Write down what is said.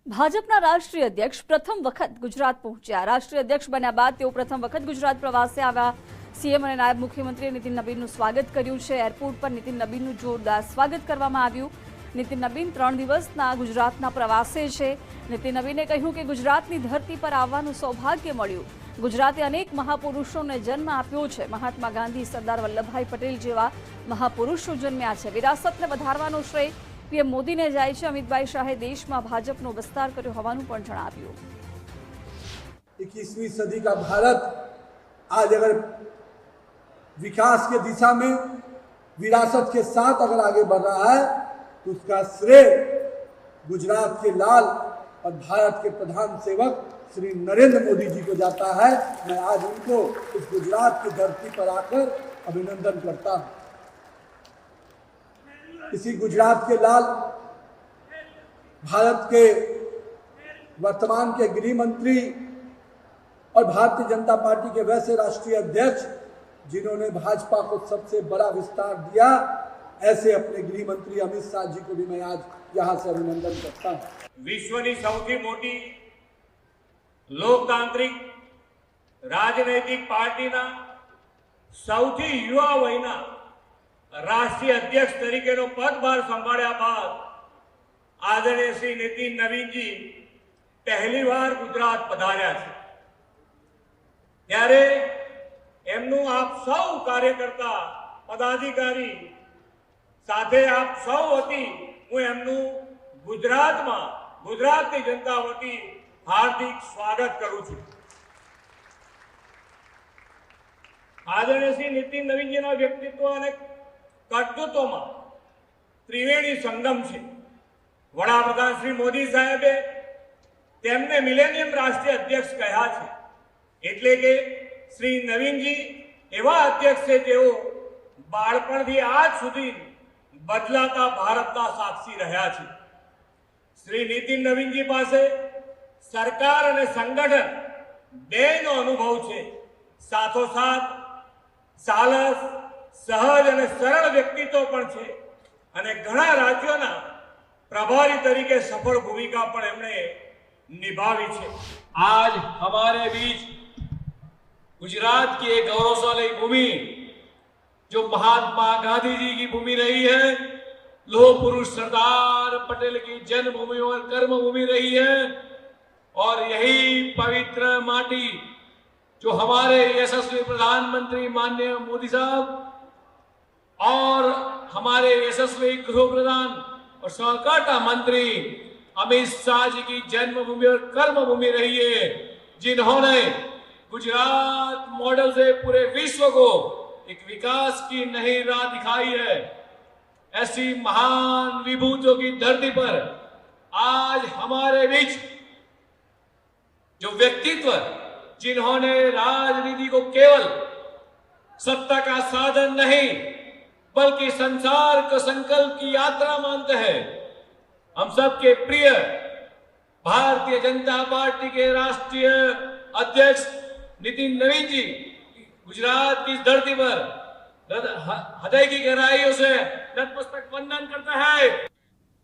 ભાજપના રાષ્ટ્રીય અધ્યક્ષ પ્રથમ વખત ગુજરાત પહોંચ્યા। રાષ્ટ્રીય અધ્યક્ષ બન્યા બાદ તેઓ પ્રથમ વખત ગુજરાત પ્રવાસે આવ્યા। સીએમ અને નાયબ મુખ્યમંત્રીએ નીતિન નબીનનું સ્વાગત કર્યું છે। એરપોર્ટ પર નીતિન નબીનનું જોરદાર સ્વાગત કરવામાં આવ્યું। નીતિન નબીન 3 દિવસના ગુજરાતના પ્રવાસે છે। નીતિન નબીને કહ્યું કે ગુજરાતની ધરતી પર આવવાનું સૌભાગ્ય મળ્યું। ગુજરાતે અનેક મહાપુરુષોને જન્મ આપ્યો છે। મહાત્મા ગાંધી, સરદાર વલ્લભભાઈ પટેલ જેવા મહાપુરુષો જન્મ્યા છે। વિરાસતને વધારવાનો શ્રેય पीएम मोदी ने जाए छे। अमित शाहे देश में भाजपा विस्तार कर्यो होवानुं पण जणाव्युं। 21वीं सदी का भारत आज अगर विकास के दिशा में विरासत के साथ अगर आगे बढ़ रहा है तो उसका श्रेय गुजरात के लाल और भारत के प्रधान सेवक श्री नरेंद्र मोदी जी को जाता है। मैं आज उनको इस गुजरात की धरती पर आकर अभिनंदन करता हूँ। इसी गुजरात के लाल भारत के वर्तमान के गृह मंत्री और भारतीय जनता पार्टी के वैसे राष्ट्रीय अध्यक्ष जिन्होंने भाजपा को सबसे बड़ा विस्तार दिया, ऐसे अपने गृह मंत्री अमित शाह जी को भी मैं आज यहां से अभिनंदन करता हूं। विश्वनी सौथी मोटी लोकतांत्रिक राजनैतिक पार्टीना सौथी युवा वयना राष्ट्रीय अध्यक्ष तरीके पदभार संभाळ्या बाद आदरणीय श्री नितिन नवीन जी पहली बार गुजरात पधार्या छे। त्यारे एमनुं आप सौ कार्यकर्ता पदाधिकारी साथे आप सौ वती हूँ एमनुं गुजरात में गुजरात की जनता वती हार्दिक स्वागत करूं छुं। आदरणीय श्री नितिन नवीन जी ना व्यक्तित्व अने कर्तृत्व में त्रिवेणी संगम है। वडाप्रधान श्री मोदी साहेबे तेमने मिलेनियम राष्ट्रीय अध्यक्ष कह्या छे। एटले के श्री नवीन जी एवा अध्यक्ष है जेओ बाळपणथी आज सुधी बदलाता भारतना साक्षी रह्या छे। श्री नितिन नवीन जी पासे सरकार अने संगठन बेनो अनुभव छे। साथोसाथ सालस सहज और सरल व्यक्तित्व पण छे अने घणा राज्योना प्रभारी तरीके सफल भूमिका पण एमणे निभावी छे। आज हमारे बीच गुजरात की एक गौरवशाली भूमि जो महात्मा गांधी जी की भूमि रही है, लोह पुरुष सरदार पटेल की जन्मभूमि और कर्मभूमि रही है, और यही पवित्र माटी जो हमारे यशस्वी प्रधानमंत्री माननीय मोदी साहब और हमारे यशस्वी गृह प्रधान और सहकारिता मंत्री अमित शाह जी की जन्मभूमि और कर्मभूमि रही है, जिन्होंने गुजरात मॉडल से पूरे विश्व को एक विकास की नई राह दिखाई है। ऐसी महान विभूतियों की धरती पर आज हमारे बीच जो व्यक्तित्व जिन्होंने राजनीति को केवल सत्ता का साधन नहीं बल्कि संसार का संकल्प की यात्रा मानते हैं, हम सबके प्रिय भारतीय जनता पार्टी के राष्ट्रीय अध्यक्ष नितिन नवीन जी गुजरात की धरती पर हृदय की गहराइयों से नतमस्तक वंदन करता है।